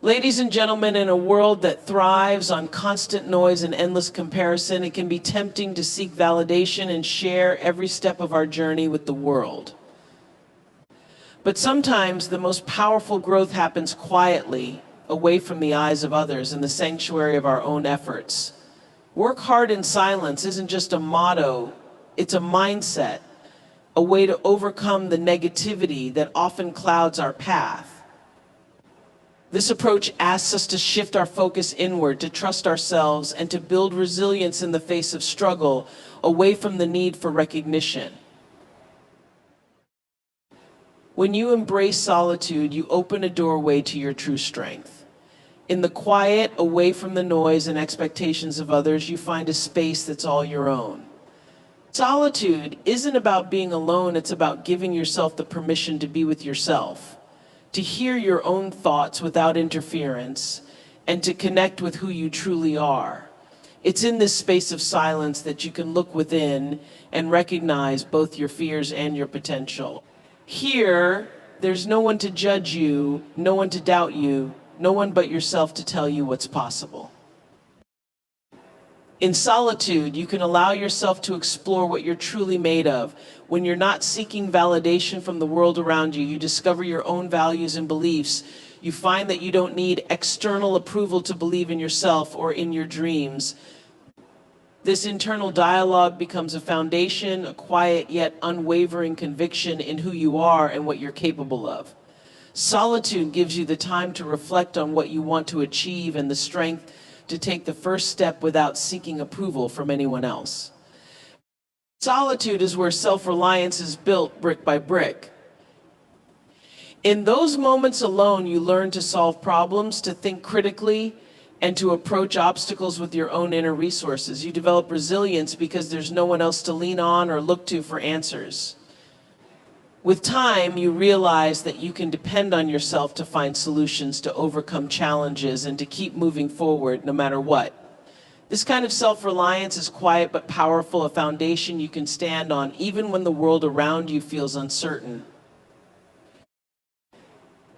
Ladies and gentlemen, in a world that thrives on constant noise and endless comparison, it can be tempting to seek validation and share every step of our journey with the world. But sometimes the most powerful growth happens quietly, away from the eyes of others, in the sanctuary of our own efforts. Work hard in silence isn't just a motto, it's a mindset, a way to overcome the negativity that often clouds our path. This approach asks us to shift our focus inward, to trust ourselves, and to build resilience in the face of struggle, away from the need for recognition. When you embrace solitude, you open a doorway to your true strength. In the quiet, away from the noise and expectations of others, you find a space that's all your own. Solitude isn't about being alone, it's about giving yourself the permission to be with yourself, to hear your own thoughts without interference, and to connect with who you truly are. It's in this space of silence that you can look within and recognize both your fears and your potential. Here, there's no one to judge you, no one to doubt you, no one but yourself to tell you what's possible. In solitude, you can allow yourself to explore what you're truly made of. When you're not seeking validation from the world around you, you discover your own values and beliefs. You find that you don't need external approval to believe in yourself or in your dreams. This internal dialogue becomes a foundation, a quiet yet unwavering conviction in who you are and what you're capable of. Solitude gives you the time to reflect on what you want to achieve and the strength to take the first step without seeking approval from anyone else. Solitude is where self-reliance is built brick by brick. In those moments alone, you learn to solve problems, to think critically, and to approach obstacles with your own inner resources. You develop resilience because there's no one else to lean on or look to for answers. With time, you realize that you can depend on yourself to find solutions, to overcome challenges, and to keep moving forward no matter what. This kind of self-reliance is quiet but powerful, a foundation you can stand on even when the world around you feels uncertain.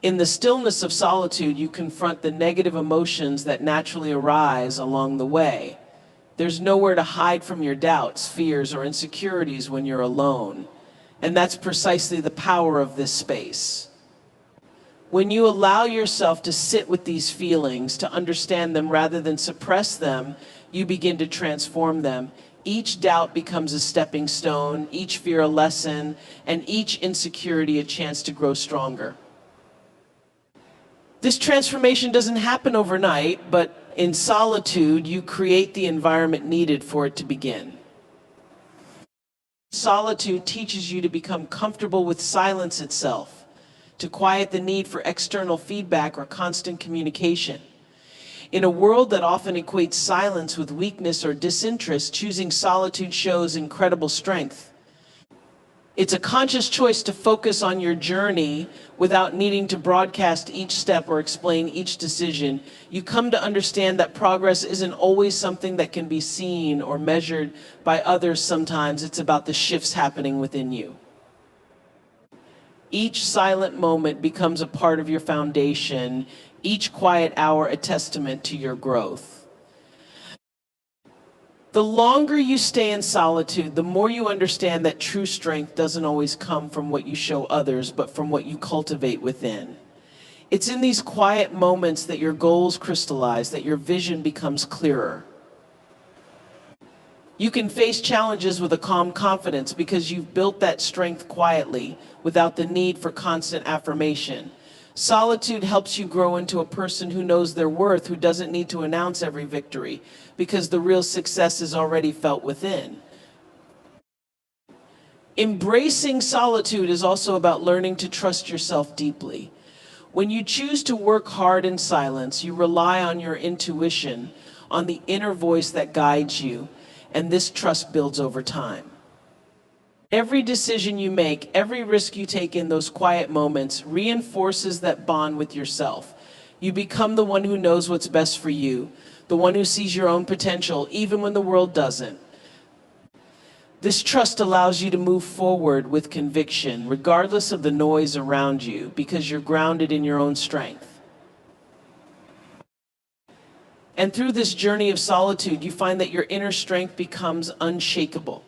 In the stillness of solitude, you confront the negative emotions that naturally arise along the way. There's nowhere to hide from your doubts, fears, or insecurities when you're alone. And that's precisely the power of this space. When you allow yourself to sit with these feelings, to understand them rather than suppress them, you begin to transform them. Each doubt becomes a stepping stone, each fear a lesson, and each insecurity a chance to grow stronger. This transformation doesn't happen overnight, but in solitude, you create the environment needed for it to begin. Solitude teaches you to become comfortable with silence itself, to quiet the need for external feedback or constant communication. In a world that often equates silence with weakness or disinterest, choosing solitude shows incredible strength. It's a conscious choice to focus on your journey without needing to broadcast each step or explain each decision. You come to understand that progress isn't always something that can be seen or measured by others. Sometimes it's about the shifts happening within you. Each silent moment becomes a part of your foundation, each quiet hour a testament to your growth. The longer you stay in solitude, the more you understand that true strength doesn't always come from what you show others, but from what you cultivate within. It's in these quiet moments that your goals crystallize, that your vision becomes clearer. You can face challenges with a calm confidence because you've built that strength quietly, without the need for constant affirmation. Solitude helps you grow into a person who knows their worth, who doesn't need to announce every victory, because the real success is already felt within. Embracing solitude is also about learning to trust yourself deeply. When you choose to work hard in silence, you rely on your intuition, on the inner voice that guides you, and this trust builds over time. Every decision you make, every risk you take in those quiet moments reinforces that bond with yourself. You become the one who knows what's best for you, the one who sees your own potential, even when the world doesn't. This trust allows you to move forward with conviction, regardless of the noise around you, because you're grounded in your own strength. And through this journey of solitude, you find that your inner strength becomes unshakable.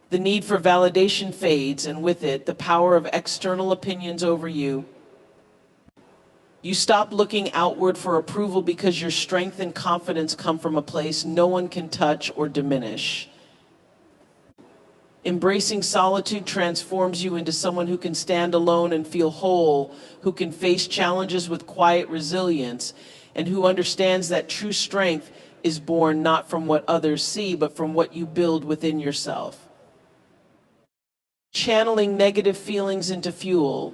The need for validation fades, and with it, the power of external opinions over you. You stop looking outward for approval because your strength and confidence come from a place no one can touch or diminish. Embracing solitude transforms you into someone who can stand alone and feel whole, who can face challenges with quiet resilience, and who understands that true strength is born not from what others see, but from what you build within yourself. Channeling negative feelings into fuel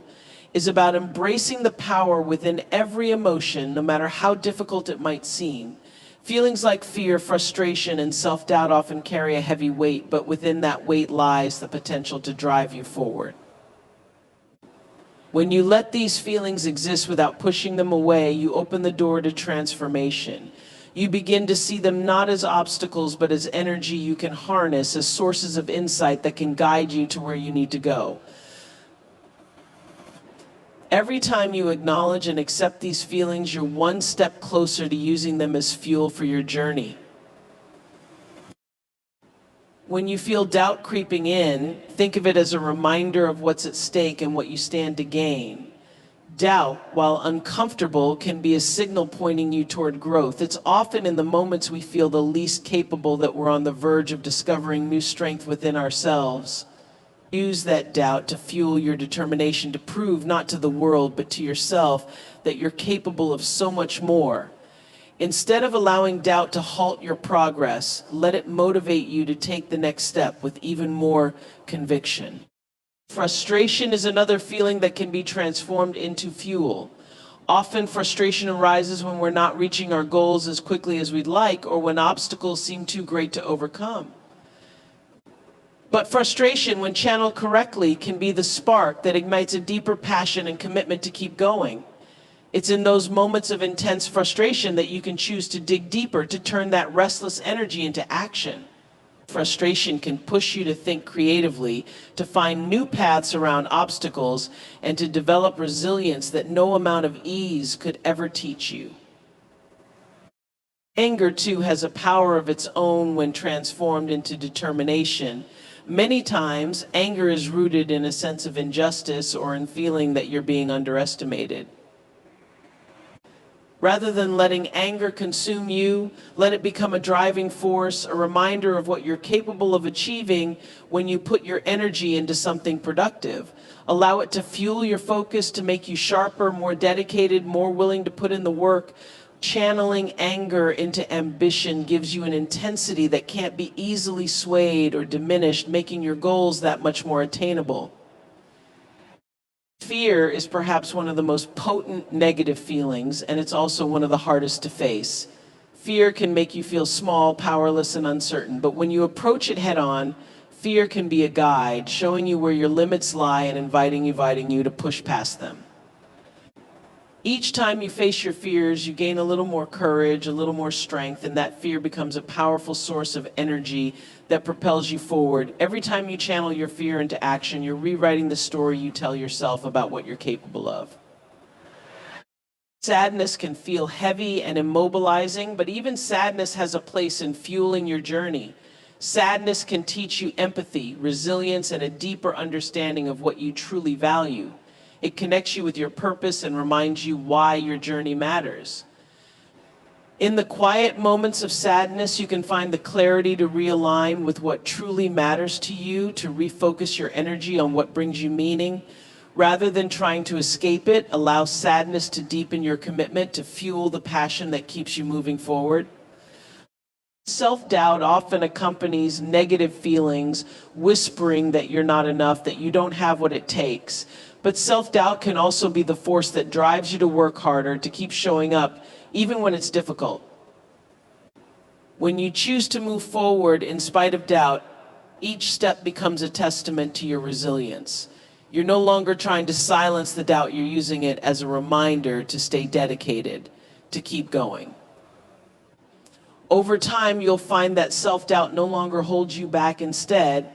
is about embracing the power within every emotion, no matter how difficult it might seem. Feelings like fear, frustration, and self-doubt often carry a heavy weight, but within that weight lies the potential to drive you forward. When you let these feelings exist without pushing them away, you open the door to transformation. You begin to see them not as obstacles, but as energy you can harness, as sources of insight that can guide you to where you need to go. Every time you acknowledge and accept these feelings, you're one step closer to using them as fuel for your journey. When you feel doubt creeping in, think of it as a reminder of what's at stake and what you stand to gain. Doubt, while uncomfortable, can be a signal pointing you toward growth. It's often in the moments we feel the least capable that we're on the verge of discovering new strength within ourselves. Use that doubt to fuel your determination to prove not to the world but to yourself that you're capable of so much more. Instead of allowing doubt to halt your progress, let it motivate you to take the next step with even more conviction. Frustration is another feeling that can be transformed into fuel. Often frustration arises when we're not reaching our goals as quickly as we'd like, or when obstacles seem too great to overcome. But frustration, when channeled correctly, can be the spark that ignites a deeper passion and commitment to keep going. It's in those moments of intense frustration that you can choose to dig deeper, to turn that restless energy into action. Frustration can push you to think creatively, to find new paths around obstacles, and to develop resilience that no amount of ease could ever teach you. Anger, too, has a power of its own when transformed into determination. Many times, anger is rooted in a sense of injustice or in feeling that you're being underestimated. Rather than letting anger consume you, let it become a driving force, a reminder of what you're capable of achieving when you put your energy into something productive. Allow it to fuel your focus, to make you sharper, more dedicated, more willing to put in the work. Channeling anger into ambition gives you an intensity that can't be easily swayed or diminished, making your goals that much more attainable. Fear is perhaps one of the most potent negative feelings, and it's also one of the hardest to face. Fear can make you feel small, powerless, and uncertain, but when you approach it head on, fear can be a guide, showing you where your limits lie and inviting you to push past them. Each time you face your fears, you gain a little more courage, a little more strength, and that fear becomes a powerful source of energy that propels you forward. Every time you channel your fear into action, you're rewriting the story you tell yourself about what you're capable of. Sadness can feel heavy and immobilizing, but even sadness has a place in fueling your journey. Sadness can teach you empathy, resilience, and a deeper understanding of what you truly value. It connects you with your purpose and reminds you why your journey matters. In the quiet moments of sadness, you can find the clarity to realign with what truly matters to you, to refocus your energy on what brings you meaning. Rather than trying to escape it, allow sadness to deepen your commitment, to fuel the passion that keeps you moving forward. Self-doubt often accompanies negative feelings, whispering that you're not enough, that you don't have what it takes. But self-doubt can also be the force that drives you to work harder, to keep showing up, even when it's difficult. When you choose to move forward in spite of doubt, each step becomes a testament to your resilience. You're no longer trying to silence the doubt, you're using it as a reminder to stay dedicated, to keep going. Over time, you'll find that self-doubt no longer holds you back. Instead,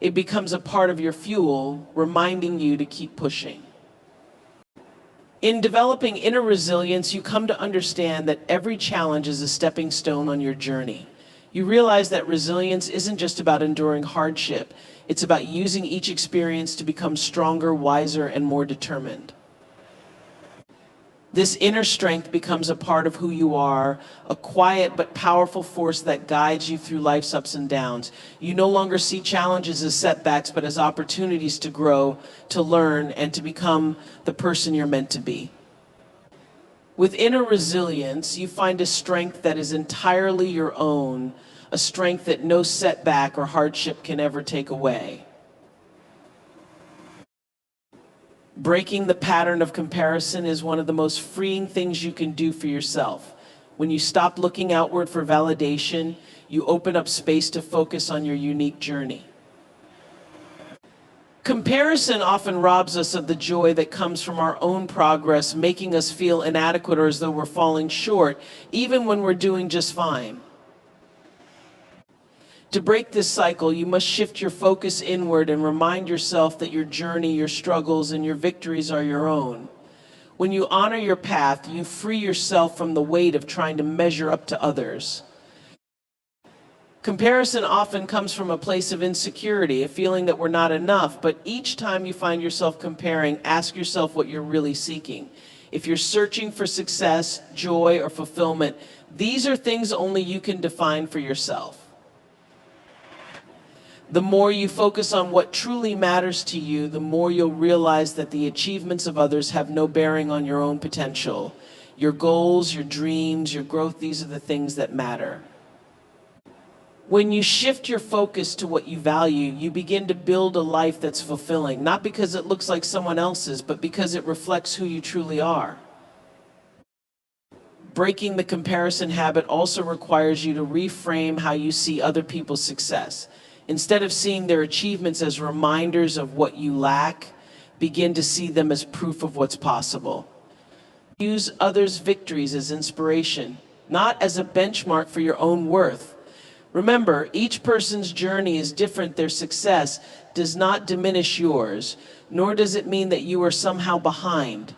it becomes a part of your fuel, reminding you to keep pushing. In developing inner resilience, you come to understand that every challenge is a stepping stone on your journey. You realize that resilience isn't just about enduring hardship, it's about using each experience to become stronger, wiser, and more determined. This inner strength becomes a part of who you are, a quiet but powerful force that guides you through life's ups and downs. You no longer see challenges as setbacks, but as opportunities to grow, to learn, and to become the person you're meant to be. With inner resilience, you find a strength that is entirely your own, a strength that no setback or hardship can ever take away. Breaking the pattern of comparison is one of the most freeing things you can do for yourself. When you stop looking outward for validation, you open up space to focus on your unique journey. Comparison often robs us of the joy that comes from our own progress, making us feel inadequate or as though we're falling short, even when we're doing just fine. To break this cycle, you must shift your focus inward and remind yourself that your journey, your struggles, and your victories are your own. When you honor your path, you free yourself from the weight of trying to measure up to others. Comparison often comes from a place of insecurity, a feeling that we're not enough, but each time you find yourself comparing, ask yourself what you're really seeking. If you're searching for success, joy, or fulfillment, these are things only you can define for yourself. The more you focus on what truly matters to you, the more you'll realize that the achievements of others have no bearing on your own potential. Your goals, your dreams, your growth, these are the things that matter. When you shift your focus to what you value, you begin to build a life that's fulfilling, not because it looks like someone else's, but because it reflects who you truly are. Breaking the comparison habit also requires you to reframe how you see other people's success. Instead of seeing their achievements as reminders of what you lack, begin to see them as proof of what's possible. Use others' victories as inspiration, not as a benchmark for your own worth. Remember, each person's journey is different. Their success does not diminish yours, nor does it mean that you are somehow behind.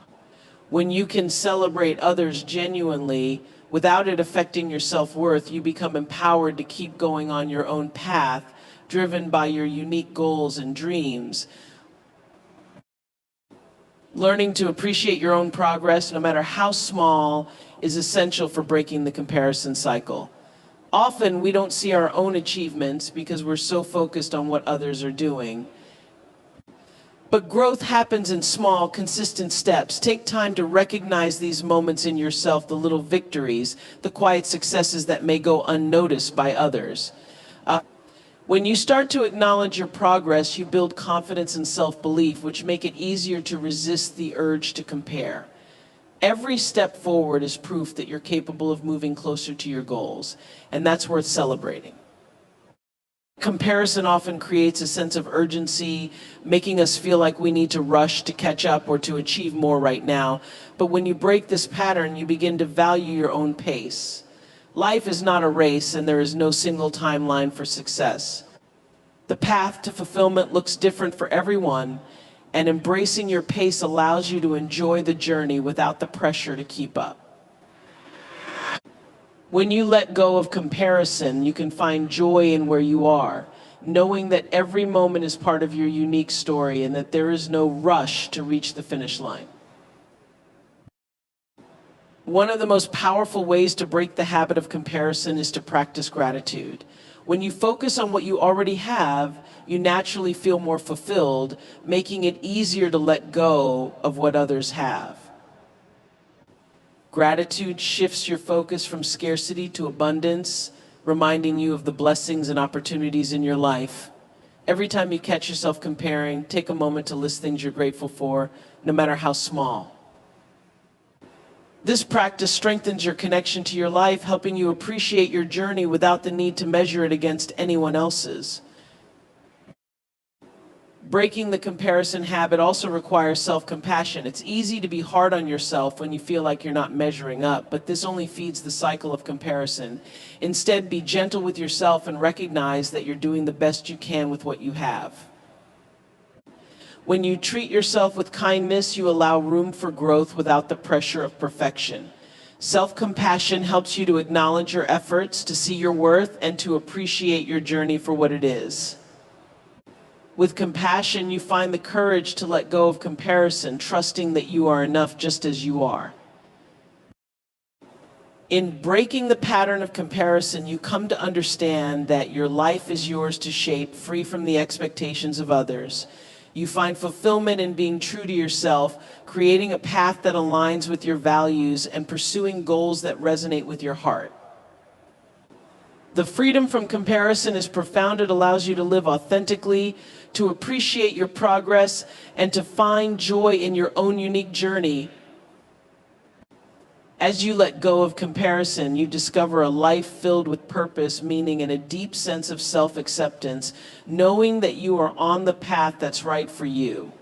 When you can celebrate others genuinely, without it affecting your self-worth, you become empowered to keep going on your own path, driven by your unique goals and dreams. Learning to appreciate your own progress, no matter how small, is essential for breaking the comparison cycle. Often we don't see our own achievements because we're so focused on what others are doing. But growth happens in small, consistent steps. Take time to recognize these moments in yourself, the little victories, the quiet successes that may go unnoticed by others. When you start to acknowledge your progress, you build confidence and self-belief, which make it easier to resist the urge to compare. Every step forward is proof that you're capable of moving closer to your goals, and that's worth celebrating. Comparison often creates a sense of urgency, making us feel like we need to rush to catch up or to achieve more right now. But when you break this pattern, you begin to value your own pace. Life is not a race, and there is no single timeline for success. The path to fulfillment looks different for everyone, and embracing your pace allows you to enjoy the journey without the pressure to keep up. When you let go of comparison, you can find joy in where you are, knowing that every moment is part of your unique story and that there is no rush to reach the finish line. One of the most powerful ways to break the habit of comparison is to practice gratitude. When you focus on what you already have, you naturally feel more fulfilled, making it easier to let go of what others have. Gratitude shifts your focus from scarcity to abundance, reminding you of the blessings and opportunities in your life. Every time you catch yourself comparing, take a moment to list things you're grateful for, no matter how small. This practice strengthens your connection to your life, helping you appreciate your journey without the need to measure it against anyone else's. Breaking the comparison habit also requires self-compassion. It's easy to be hard on yourself when you feel like you're not measuring up, but this only feeds the cycle of comparison. Instead, be gentle with yourself and recognize that you're doing the best you can with what you have. When you treat yourself with kindness, you allow room for growth without the pressure of perfection. Self-compassion helps you to acknowledge your efforts, to see your worth, and to appreciate your journey for what it is. With compassion, you find the courage to let go of comparison, trusting that you are enough just as you are. In breaking the pattern of comparison, you come to understand that your life is yours to shape, free from the expectations of others. You find fulfillment in being true to yourself, creating a path that aligns with your values, and pursuing goals that resonate with your heart. The freedom from comparison is profound. It allows you to live authentically, to appreciate your progress, and to find joy in your own unique journey. As you let go of comparison, you discover a life filled with purpose, meaning, and a deep sense of self-acceptance, knowing that you are on the path that's right for you.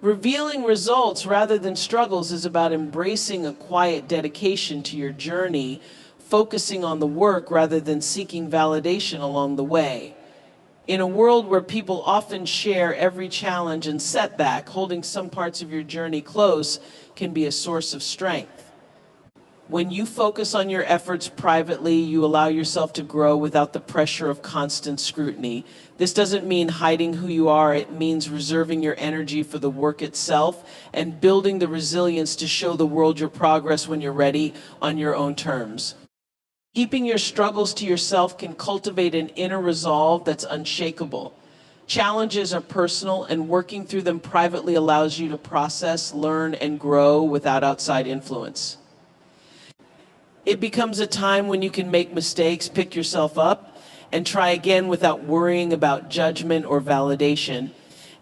Revealing results rather than struggles is about embracing a quiet dedication to your journey, focusing on the work rather than seeking validation along the way. In a world where people often share every challenge and setback, holding some parts of your journey close can be a source of strength. When you focus on your efforts privately, you allow yourself to grow without the pressure of constant scrutiny. This doesn't mean hiding who you are. It means reserving your energy for the work itself and building the resilience to show the world your progress when you're ready on your own terms. Keeping your struggles to yourself can cultivate an inner resolve that's unshakable. Challenges are personal, and working through them privately allows you to process, learn, and grow without outside influence. It becomes a time when you can make mistakes, pick yourself up, and try again without worrying about judgment or validation.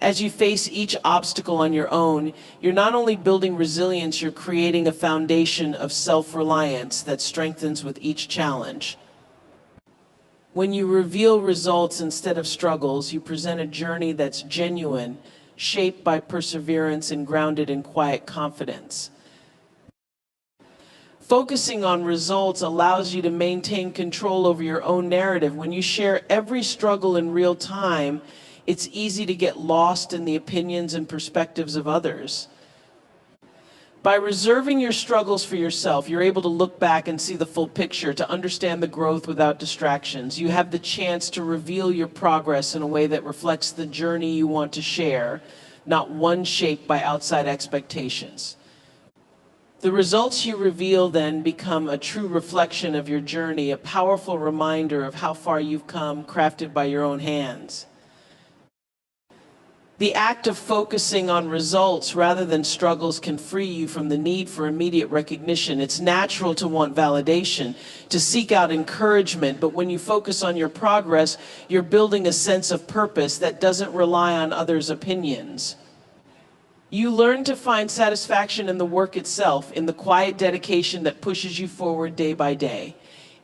As you face each obstacle on your own, you're not only building resilience, you're creating a foundation of self-reliance that strengthens with each challenge. When you reveal results instead of struggles, you present a journey that's genuine, shaped by perseverance and grounded in quiet confidence. Focusing on results allows you to maintain control over your own narrative. When you share every struggle in real time, it's easy to get lost in the opinions and perspectives of others. By reserving your struggles for yourself, you're able to look back and see the full picture, to understand the growth without distractions. You have the chance to reveal your progress in a way that reflects the journey you want to share, not one shaped by outside expectations. The results you reveal then become a true reflection of your journey, a powerful reminder of how far you've come, crafted by your own hands. The act of focusing on results rather than struggles can free you from the need for immediate recognition. It's natural to want validation, to seek out encouragement, but when you focus on your progress, you're building a sense of purpose that doesn't rely on others' opinions. You learn to find satisfaction in the work itself, in the quiet dedication that pushes you forward day by day.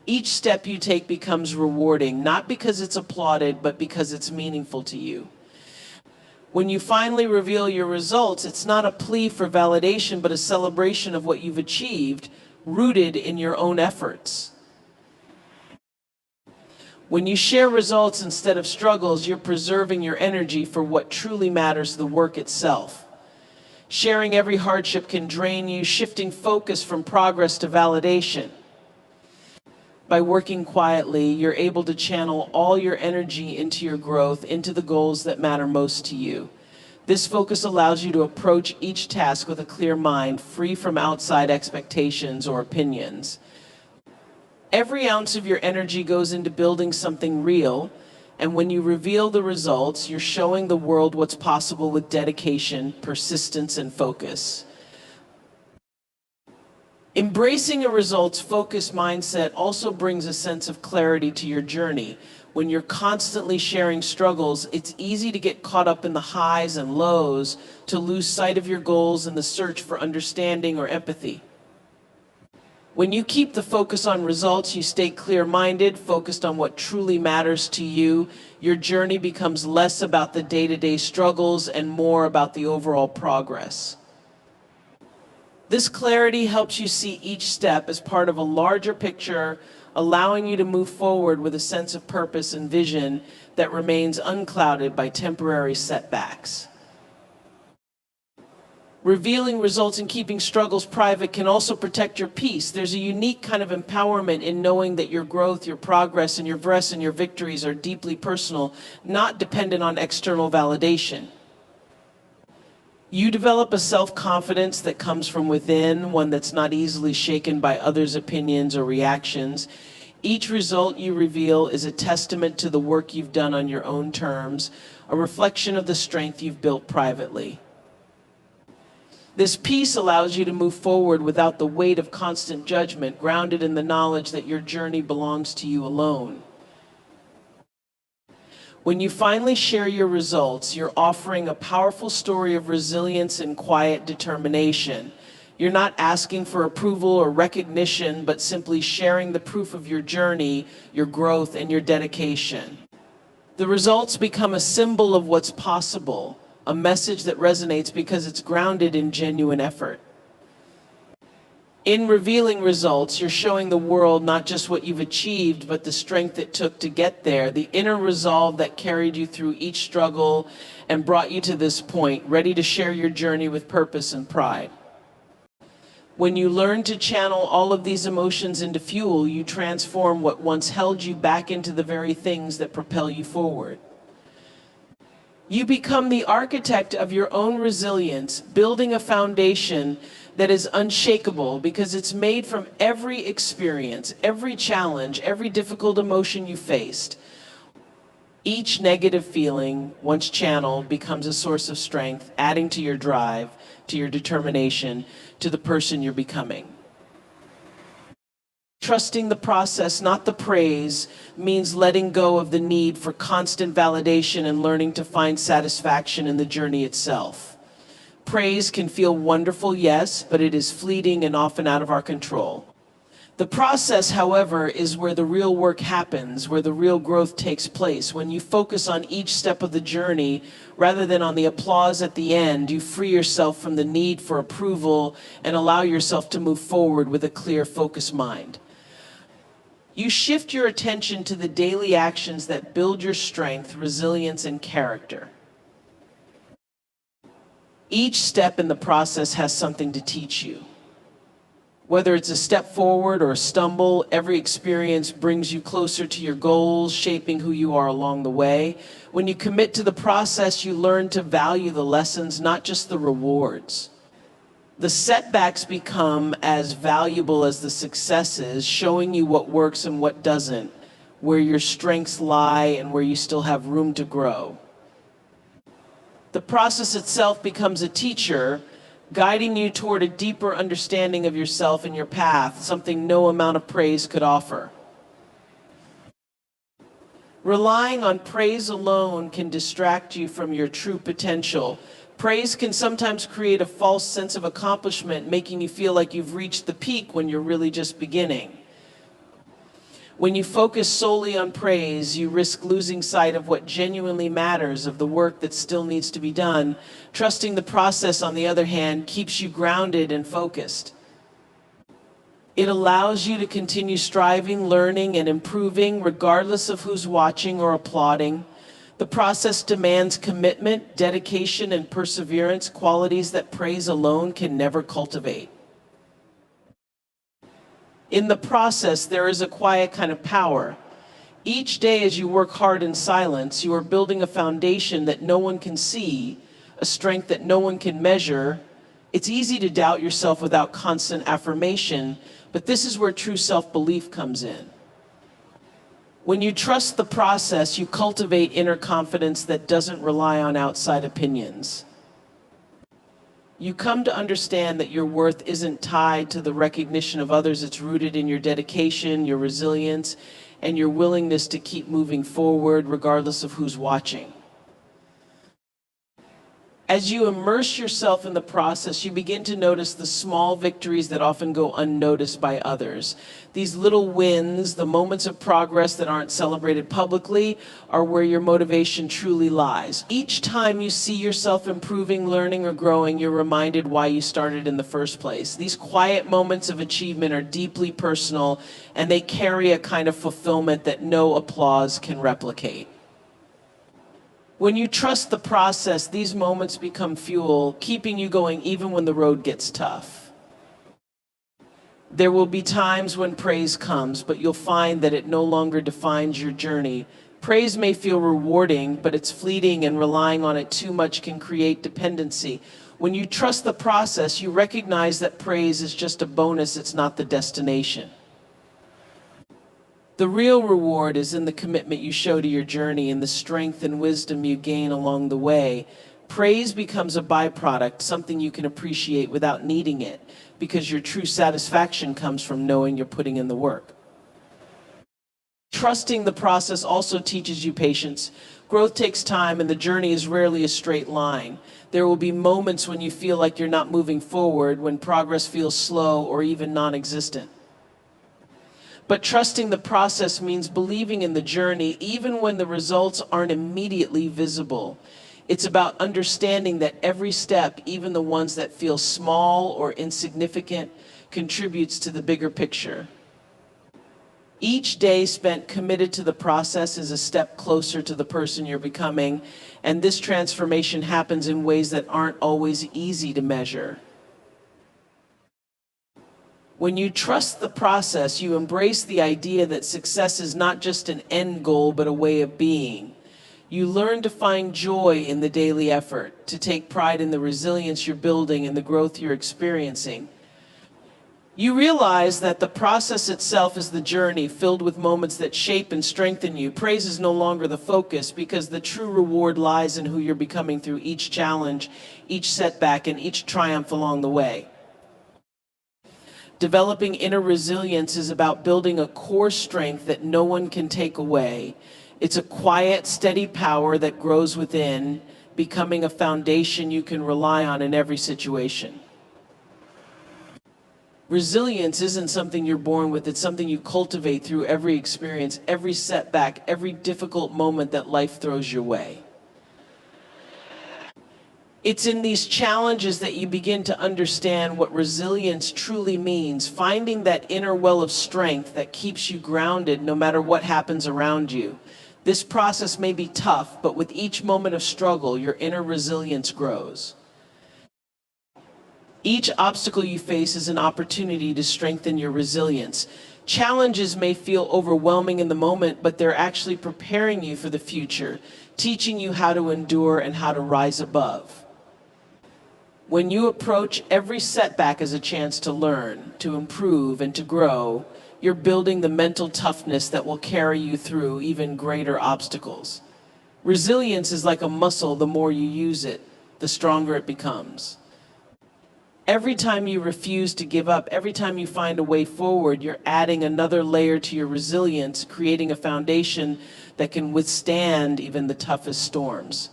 Each step you take becomes rewarding, not because it's applauded, but because it's meaningful to you. When you finally reveal your results, it's not a plea for validation, but a celebration of what you've achieved, rooted in your own efforts. When you share results instead of struggles, you're preserving your energy for what truly matters, the work itself. Sharing every hardship can drain you, shifting focus from progress to validation. By working quietly, you're able to channel all your energy into your growth, into the goals that matter most to you. This focus allows you to approach each task with a clear mind, free from outside expectations or opinions. Every ounce of your energy goes into building something real, and when you reveal the results, you're showing the world what's possible with dedication, persistence, and focus. Embracing a results-focused mindset also brings a sense of clarity to your journey. When you're constantly sharing struggles, it's easy to get caught up in the highs and lows, to lose sight of your goals in the search for understanding or empathy. When you keep the focus on results, you stay clear-minded, focused on what truly matters to you. Your journey becomes less about the day-to-day struggles and more about the overall progress. This clarity helps you see each step as part of a larger picture, allowing you to move forward with a sense of purpose and vision that remains unclouded by temporary setbacks. Revealing results and keeping struggles private can also protect your peace. There's a unique kind of empowerment in knowing that your growth, your progress, and your victories are deeply personal, not dependent on external validation. You develop a self-confidence that comes from within, one that's not easily shaken by others' opinions or reactions. Each result you reveal is a testament to the work you've done on your own terms, a reflection of the strength you've built privately. This peace allows you to move forward without the weight of constant judgment, grounded in the knowledge that your journey belongs to you alone. When you finally share your results, you're offering a powerful story of resilience and quiet determination. You're not asking for approval or recognition, but simply sharing the proof of your journey, your growth, and your dedication. The results become a symbol of what's possible, a message that resonates because it's grounded in genuine effort. In revealing results, you're showing the world not just what you've achieved, but the strength it took to get there, the inner resolve that carried you through each struggle and brought you to this point, ready to share your journey with purpose and pride. When you learn to channel all of these emotions into fuel, you transform what once held you back into the very things that propel you forward. You become the architect of your own resilience, building a foundation that is unshakable because it's made from every experience, every challenge, every difficult emotion you faced. Each negative feeling, once channeled, becomes a source of strength, adding to your drive, to your determination, to the person you're becoming. Trusting the process, not the praise, means letting go of the need for constant validation and learning to find satisfaction in the journey itself. Praise can feel wonderful, yes, but it is fleeting and often out of our control. The process, however, is where the real work happens, where the real growth takes place. When you focus on each step of the journey, rather than on the applause at the end, you free yourself from the need for approval and allow yourself to move forward with a clear, focused mind. You shift your attention to the daily actions that build your strength, resilience, and character. Each step in the process has something to teach you. Whether it's a step forward or a stumble, every experience brings you closer to your goals, shaping who you are along the way. When you commit to the process, you learn to value the lessons, not just the rewards. The setbacks become as valuable as the successes, showing you what works and what doesn't, where your strengths lie and where you still have room to grow. The process itself becomes a teacher, guiding you toward a deeper understanding of yourself and your path, something no amount of praise could offer. Relying on praise alone can distract you from your true potential. Praise can sometimes create a false sense of accomplishment, making you feel like you've reached the peak when you're really just beginning. When you focus solely on praise, you risk losing sight of what genuinely matters, of the work that still needs to be done. Trusting the process, on the other hand, keeps you grounded and focused. It allows you to continue striving, learning, and improving, regardless of who's watching or applauding. The process demands commitment, dedication, and perseverance, qualities that praise alone can never cultivate. In the process, there is a quiet kind of power. Each day as you work hard in silence, you are building a foundation that no one can see, a strength that no one can measure. It's easy to doubt yourself without constant affirmation, but this is where true self-belief comes in. When you trust the process, you cultivate inner confidence that doesn't rely on outside opinions. You come to understand that your worth isn't tied to the recognition of others. It's rooted in your dedication, your resilience, and your willingness to keep moving forward regardless of who's watching. As you immerse yourself in the process, you begin to notice the small victories that often go unnoticed by others. These little wins, the moments of progress that aren't celebrated publicly, are where your motivation truly lies. Each time you see yourself improving, learning, or growing, you're reminded why you started in the first place. These quiet moments of achievement are deeply personal, and they carry a kind of fulfillment that no applause can replicate. When you trust the process, these moments become fuel, keeping you going even when the road gets tough. There will be times when praise comes, but you'll find that it no longer defines your journey. Praise may feel rewarding, but it's fleeting, and relying on it too much can create dependency. When you trust the process, you recognize that praise is just a bonus, it's not the destination. The real reward is in the commitment you show to your journey and the strength and wisdom you gain along the way. Praise becomes a byproduct, something you can appreciate without needing it, because your true satisfaction comes from knowing you're putting in the work. Trusting the process also teaches you patience. Growth takes time, and the journey is rarely a straight line. There will be moments when you feel like you're not moving forward, when progress feels slow or even non-existent. But trusting the process means believing in the journey even when the results aren't immediately visible. It's about understanding that every step, even the ones that feel small or insignificant, contributes to the bigger picture. Each day spent committed to the process is a step closer to the person you're becoming, and this transformation happens in ways that aren't always easy to measure. When you trust the process, you embrace the idea that success is not just an end goal, but a way of being. You learn to find joy in the daily effort, to take pride in the resilience you're building and the growth you're experiencing. You realize that the process itself is the journey, filled with moments that shape and strengthen you. Praise is no longer the focus, because the true reward lies in who you're becoming through each challenge, each setback, and each triumph along the way. Developing inner resilience is about building a core strength that no one can take away. It's a quiet, steady power that grows within, becoming a foundation you can rely on in every situation. Resilience isn't something you're born with, it's something you cultivate through every experience, every setback, every difficult moment that life throws your way. It's in these challenges that you begin to understand what resilience truly means, finding that inner well of strength that keeps you grounded no matter what happens around you. This process may be tough, but with each moment of struggle, your inner resilience grows. Each obstacle you face is an opportunity to strengthen your resilience. Challenges may feel overwhelming in the moment, but they're actually preparing you for the future, teaching you how to endure and how to rise above. When you approach every setback as a chance to learn, to improve, and to grow, you're building the mental toughness that will carry you through even greater obstacles. Resilience is like a muscle. The more you use it, the stronger it becomes. Every time you refuse to give up, every time you find a way forward, you're adding another layer to your resilience, creating a foundation that can withstand even the toughest storms.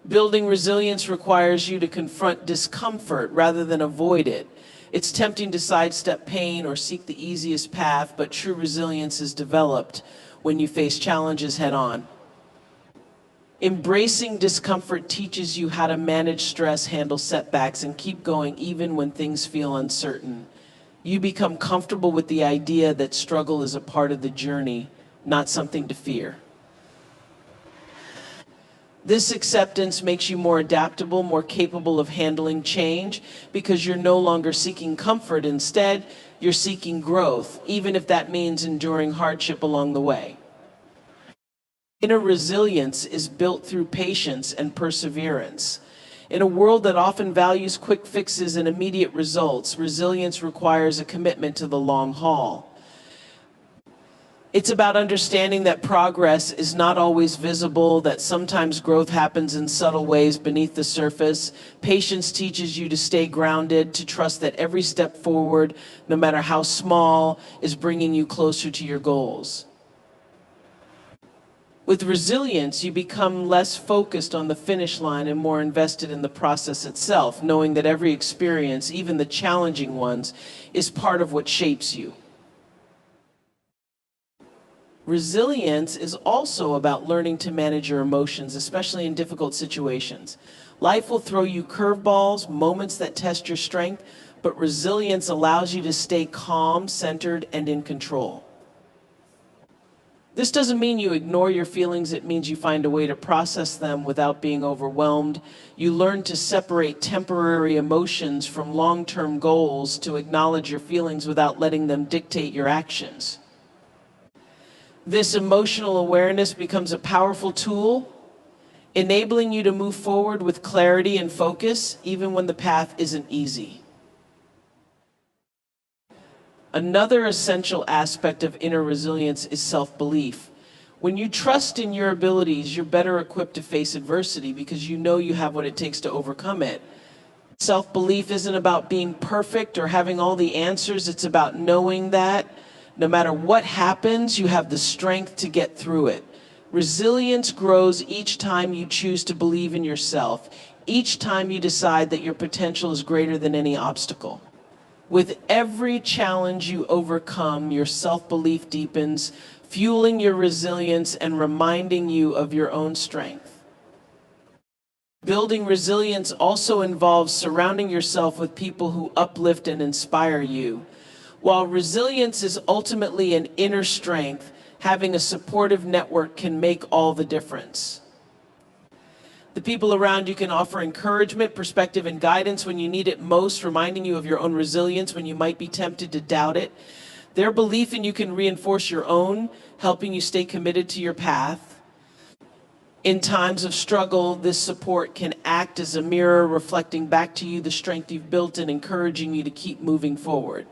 Building resilience requires you to confront discomfort rather than avoid it. It's tempting to sidestep pain or seek the easiest path, but true resilience is developed when you face challenges head on. Embracing discomfort teaches you how to manage stress, handle setbacks, and keep going even when things feel uncertain. You become comfortable with the idea that struggle is a part of the journey, not something to fear. This acceptance makes you more adaptable, more capable of handling change, because you're no longer seeking comfort. Instead, you're seeking growth, even if that means enduring hardship along the way. Inner resilience is built through patience and perseverance. In a world that often values quick fixes and immediate results, resilience requires a commitment to the long haul. It's about understanding that progress is not always visible, that sometimes growth happens in subtle ways beneath the surface. Patience teaches you to stay grounded, to trust that every step forward, no matter how small, is bringing you closer to your goals. With resilience, you become less focused on the finish line and more invested in the process itself, knowing that every experience, even the challenging ones, is part of what shapes you. Resilience is also about learning to manage your emotions, especially in difficult situations. Life will throw you curveballs, moments that test your strength, but resilience allows you to stay calm, centered, and in control. This doesn't mean you ignore your feelings. It means you find a way to process them without being overwhelmed. You learn to separate temporary emotions from long-term goals, to acknowledge your feelings without letting them dictate your actions. This emotional awareness becomes a powerful tool, enabling you to move forward with clarity and focus, even when the path isn't easy. Another essential aspect of inner resilience is self-belief. When you trust in your abilities, you're better equipped to face adversity because you know you have what it takes to overcome it. Self-belief isn't about being perfect or having all the answers. It's about knowing that no matter what happens, you have the strength to get through it. Resilience grows each time you choose to believe in yourself, each time you decide that your potential is greater than any obstacle. With every challenge you overcome, your self-belief deepens, fueling your resilience and reminding you of your own strength. Building resilience also involves surrounding yourself with people who uplift and inspire you. While resilience is ultimately an inner strength, having a supportive network can make all the difference. The people around you can offer encouragement, perspective, and guidance when you need it most, reminding you of your own resilience when you might be tempted to doubt it. Their belief in you can reinforce your own, helping you stay committed to your path. In times of struggle, this support can act as a mirror, reflecting back to you the strength you've built and encouraging you to keep moving forward.